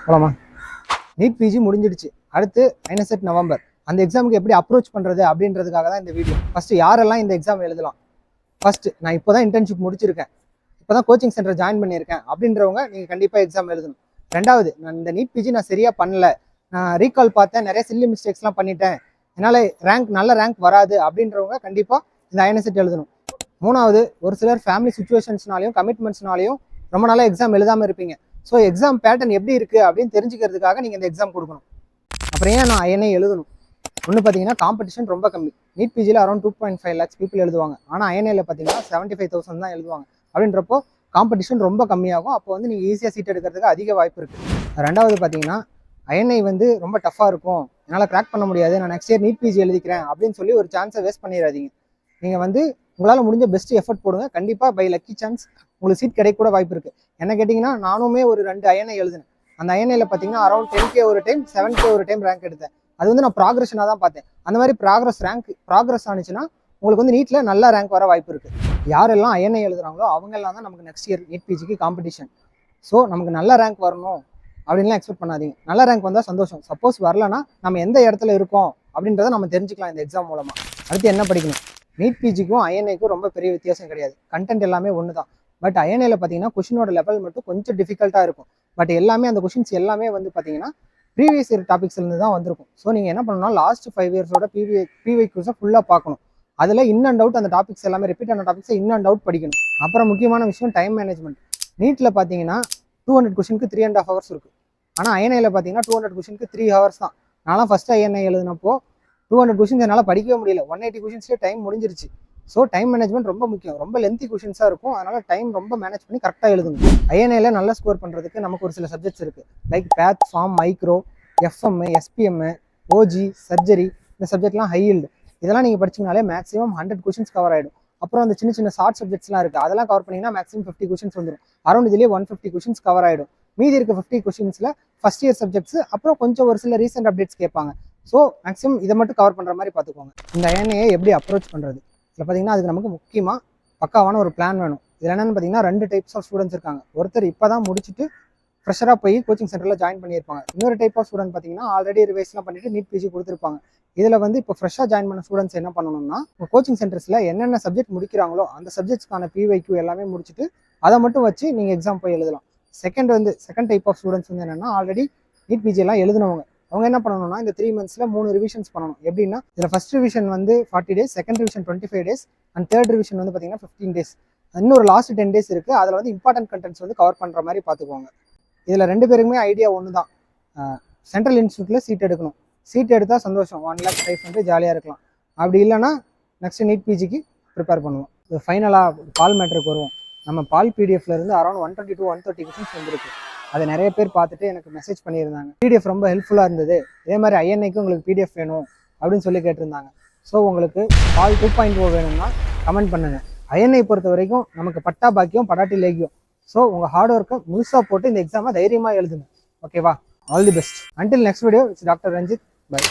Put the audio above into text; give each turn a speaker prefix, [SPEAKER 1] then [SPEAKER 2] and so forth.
[SPEAKER 1] போலாமா? NEET PG முடிஞ்சிடுச்சு. அடுத்து ஐஎன்எஸ்எட் நவம்பர். அந்த எக்ஸாமுக்கு எப்படி அப்ரோச் பண்ணுறது அப்படின்றதுக்காக தான் இந்த வீடியோ. ஃபஸ்ட்டு யாரெல்லாம் இந்த எக்ஸாம் எழுதலாம்? ஃபஸ்ட்டு நான் இப்போ தான் இன்டர்ன்ஷிப் முடிச்சிருக்கேன், இப்போ தான் கோச்சிங் சென்டர் ஜாயின் பண்ணியிருக்கேன் அப்படின்றவங்க நீங்கள் கண்டிப்பாக எக்ஸாம் எழுதணும். ரெண்டாவது, நான் இந்த நீட் பிஜி நான் சரியாக பண்ணல, நான் ரீகால் பார்த்தேன், நிறைய சில்லி மிஸ்டேக்ஸ்லாம் பண்ணிட்டேன், என்னால் நல்ல ரேங்க் வராது அப்படின்றவங்க கண்டிப்பாக இந்த ஐஎன்எஸ்எட் எழுதணும். மூணாவது, ஒரு சிலர் ஃபேமிலி சுச்சுவேஷன்ஸ்னாலையும் கமிட்மெண்ட்ஸ்னாலையும் ரொம்ப நாளாக எக்ஸாம் எழுதாமல் இருப்பீங்க. ஸோ எக்ஸாம் பேட்டர்ன் எப்படி இருக்குது அப்படின்னு தெரிஞ்சுக்கிறதுக்காக நீங்கள் இந்த எக்ஸாம் கொடுக்கணும். அப்புறம் ஏன் நான் ஐஎன்ஐ எழுதணும்? ஒன்று பார்த்தீங்கன்னா காம்படிஷன் ரொம்ப கம்மி. நீட் பிஜியில் அரௌண்ட் 2.5 lakhs பீப்புள் எழுதுவாங்க. ஆனால் ஐஎன்ஐயில் பார்த்தீங்கன்னா 75,000 தான் எழுதுவாங்க. அப்படின்றப்போ காம்படிஷன் ரொம்ப கம்மியாகும். அப்போ வந்து நீங்கள் ஈஸியாக சீட் எடுக்கிறதுக்கு அதிக வாய்ப்பு இருக்குது. ரெண்டாவது பார்த்தீங்கன்னா ஐஎன்ஐ வந்து ரொம்ப டஃப்பாக இருக்கும், என்னால் கிராக் பண்ண முடியாது, நான் நெக்ஸ்ட் இயர் நீட் பிஜி எழுதிக்கிறேன் அப்படின்னு சொல்லி ஒரு சான்ஸை வேஸ்ட் பண்ணிடாதீங்க. நீங்கள் வந்து உங்களால் முடிஞ்ச பெஸ்ட் எஃபர்ட் போடுங்க. கண்டிப்பாக பை லக்கி சான்ஸ் உங்களுக்கு சீட் கிடைக்க கூட வாய்ப்பு இருக்குது. என்ன கேட்டிங்கன்னா நானுமே ஒரு 2 ஐஎன்ஐ எழுதினேன். அந்த ஐஎன்ஐயில் பார்த்தீங்கன்னா அரௌண்ட் 10K ஒரு டைம், 7K ஒரு டைம் ரேங்க் எடுத்தேன். அது வந்து நான் ப்ராக்ரஷனாக தான் பார்த்தேன். அந்த மாதிரி ப்ராக்ரஸ் ஆனிச்சுன்னா உங்களுக்கு வந்து நீட்டில் நல்ல ரேங்க் வர வாய்ப்பு இருக்குது. யாரெல்லாம் ஐஎன்ஐ எழுதுறாங்களோ அவங்கெல்லாம் தான் நமக்கு நெக்ஸ்ட் இயர் நீட் பிஜிக்கு காம்படிஷன். ஸோ நமக்கு நல்ல ரேங்க் வரணும் அப்படின்லாம் எக்ஸ்பெக்ட் பண்ணாதீங்க. நல்ல ரேங்க் வந்தால் சந்தோஷம். சப்போஸ் வரலன்னா நம்ம எந்த இடத்துல இருக்கோம் அப்படின்றத நம்ம தெரிஞ்சுக்கலாம் இந்த எக்ஸாம் மூலமாக. அடுத்து என்ன படிக்கணும்? நீட் பிஜிக்கும் ஐஎன்ஐக்கும் ரொம்ப பெரிய வித்தியாசம் கிடையாது. கண்டென்ட் எல்லாமே ஒன்று தான். பட் ஐஎன்ஐயில் பார்த்தீங்கன்னா கொஷினோட லெவல் மட்டும் கொஞ்சம் டிஃபிகல்ட்டாக இருக்கும். பட் எல்லாமே அந்த கொஷின்ஸ் எல்லாமே வந்து பார்த்தீங்கன்னா ப்ரீவியஸ் இயர் டாபிக்ஸ்லேருந்து தான் வந்திருக்கும். ஸோ நீங்கள் என்ன பண்ணணும்னா லாஸ்ட் 5 இயர்ஸோட பிவைக்யூஸை ஃபுல்லாக பார்க்கணும். அதில் இன் அண்ட் அவுட் அந்த டாபிக்ஸ் எல்லாமே ரிப்பீட் ஆன டாபிக்ஸை இன் அண்ட் அவுட் படிக்கணும். அப்புறம் முக்கியமான விஷயம் டைம் மேனேஜ்மெண்ட். நீட்டில் பார்த்தீங்கன்னா 200 கொஷினுக்கு 3.5 hours இருக்குது. ஆனால் ஐஎன்ஐயில் பார்த்தீங்கன்னா 200 கொஷினுக்கு 3 hours தான். நான்லாம் ஃபஸ்ட்டு ஐஎன்ஐ எழுதினப்போ 200 கொஷின்ஸ் என்னால் படிக்கவே முடியல. 180 கொஷின்ஸ்லேயே டைம் முடிஞ்சிருச்சு. ஸோ டைம் மேனேஜ்மெண்ட் ரொம்ப முக்கியம். ரொம்ப லென்த்தி கொஷின்ஸாக இருக்கும், அதனால் டைம் ரொம்ப மேனேஜ் பண்ணி கரெக்டாக எழுதுங்க. ஐஎன்ஐயில் நல்ல ஸ்கோர் பண்ணுறதுக்கு நமக்கு ஒரு சில சப்ஜெக்ட்ஸ் இருக்குது. Like path, pharm, micro, FM, SPM, OG, surgery. இந்த சப்ஜெக்ட்லாம் ஹை ஈல்டு. இதெல்லாம் நீங்கள் படிச்சிங்கனாலே மேக்ஸிமம் 100 கொஷின்ஸ் கவர் ஆகிடும். அப்புறம் அந்த சின்ன சின்ன ஷார்ட் சப்ஜெக்ட்ஸ்லாம் இருக்குது, அதெல்லாம் கவர் பண்ணிங்கன்னா மேக்ஸிமம் 50 கொஷின்ஸ் வந்துடும். அரௌண்ட் இதுலேயே 150 கொஷின்ஸ் கவர் ஆகிடும். மீதி இருக்க 50 கொஷின்ஸில் ஃபஸ்ட் இயர் சப்ஜெக்ட்ஸ், அப்புறம் கொஞ்சம் ஒரு சில ரீசெண்ட் அப்டேட்ஸ் கேட்பாங்க. ஸோ மேக்ஸிமம் இதை மட்டும் கவர் பண்ணுற மாதிரி பார்த்துக்கோங்க. இந்த ஐஎன்ஐயை எப்படி அப்ரோச் பண்ணுறது? இதில் பார்த்தீங்கன்னா அதுக்கு நமக்கு முக்கியமாக பக்காவான ஒரு பிளான் வேணும். இதில் என்னென்னு பார்த்தீங்கன்னா 2 டைப்ஸ் ஆஃப் ஸ்டூடெண்ட்ஸ் இருக்காங்க. ஒருத்தர் இப்போ தான் முடிச்சுட்டு ஃப்ரெஷராக போய் கோச்சிங் சென்டரில் ஜாயின் பண்ணியிருப்பாங்க. இன்னொரு டைப் ஆஃப் ஸ்டூடெண்ட் பார்த்தீங்கன்னா ஆல்ரெடி ரிவைஸ்லாம் பண்ணிட்டு நீட் பிஜி கொடுத்துருப்பாங்க. இதில் வந்து இப்போ ஃப்ரெஷ்ஷாக ஜாயின் பண்ண ஸ்டூடெண்ட்ஸ் என்ன பண்ணணும்னா, கோச்சிங் சென்டர்ஸில் என்னென்ன சப்ஜெக்ட் முடிக்கிறாங்களோ அந்த சப்ஜெக்ட்ஸ்க்கான பிவைக்யூ எல்லாமே முடிச்சுட்டு அதை மட்டும் வச்சு நீங்கள் எக்ஸாம் போய் எழுதலாம். செகண்ட் டைப் ஆஃப் ஸ்டூடெண்ட்ஸ் வந்து என்னென்னா ஆல்ரெடி நீட் பிஜி எல்லாம் எழுதினவங்க. அவங்க என்ன பண்ணணும்னா இந்த 3 months 3 ரிவிஷன்ஸ் பண்ணணும். எப்படின்னா இதில் ஃபர்ஸ்ட் ரிவிஷன் வந்து 40 days, second revision 25 days, and third revision வந்து பார்த்தீங்கன்னா 15 days. இன்னொரு லாஸ்ட் 10 days இருக்குது. அதில் வந்து இம்பார்ட்டன்ட் கண்டென்ட்ஸ் வந்து கவர் பண்ணுற மாதிரி பார்த்துக்கோங்க. இதில் 2 பேருக்குமே ஐடியா ஒன்று தான். சென்ட்ரல் இன்ஸ்டியூட்டில் சீட் எடுக்கணும். சீட் எடுத்தால் சந்தோஷம், 1 lakh ட்ரை பண்ணிட்டு ஜாலியாக இருக்கலாம். அப்படி இல்லைன்னா நெக்ஸ்ட் நீட் பிஜிக்கு ப்ரிப்பேர் பண்ணுவோம். இது ஃபைனலாக பால் மேட்ருக்கு வருவோம். நம்ம பால் பிடிஎஃப்லேருந்து அரௌண்ட் 120 to 130 கொஷின்ஸ் வந்துருக்கு. அதை நிறைய பேர் பார்த்துட்டு எனக்கு மெசேஜ் பண்ணியிருந்தாங்க, பிடிஎஃப் ரொம்ப ஹெல்ப்ஃபுல்லாக இருந்தது, இதே மாதிரி ஐஎன்ஐக்கு உங்களுக்கு பிடிஎஃப் வேணும் அப்படின்னு சொல்லி கேட்டிருந்தாங்க. ஸோ உங்களுக்கு பால் 2.0 வேணும்னா கமெண்ட் பண்ணுங்கள். ஐஎன்ஐ பொறுத்த வரைக்கும் நமக்கு பட்டா பாக்கியம் படாட்டி லேகியம். ஸோ உங்கள் ஹார்ட் ஒர்க்கை முழுசாக போட்டு இந்த எக்ஸாமை தைரியமாக எழுதுங்க. ஓகேவா? All the best. Until next video, it's doctor Ranjith. By.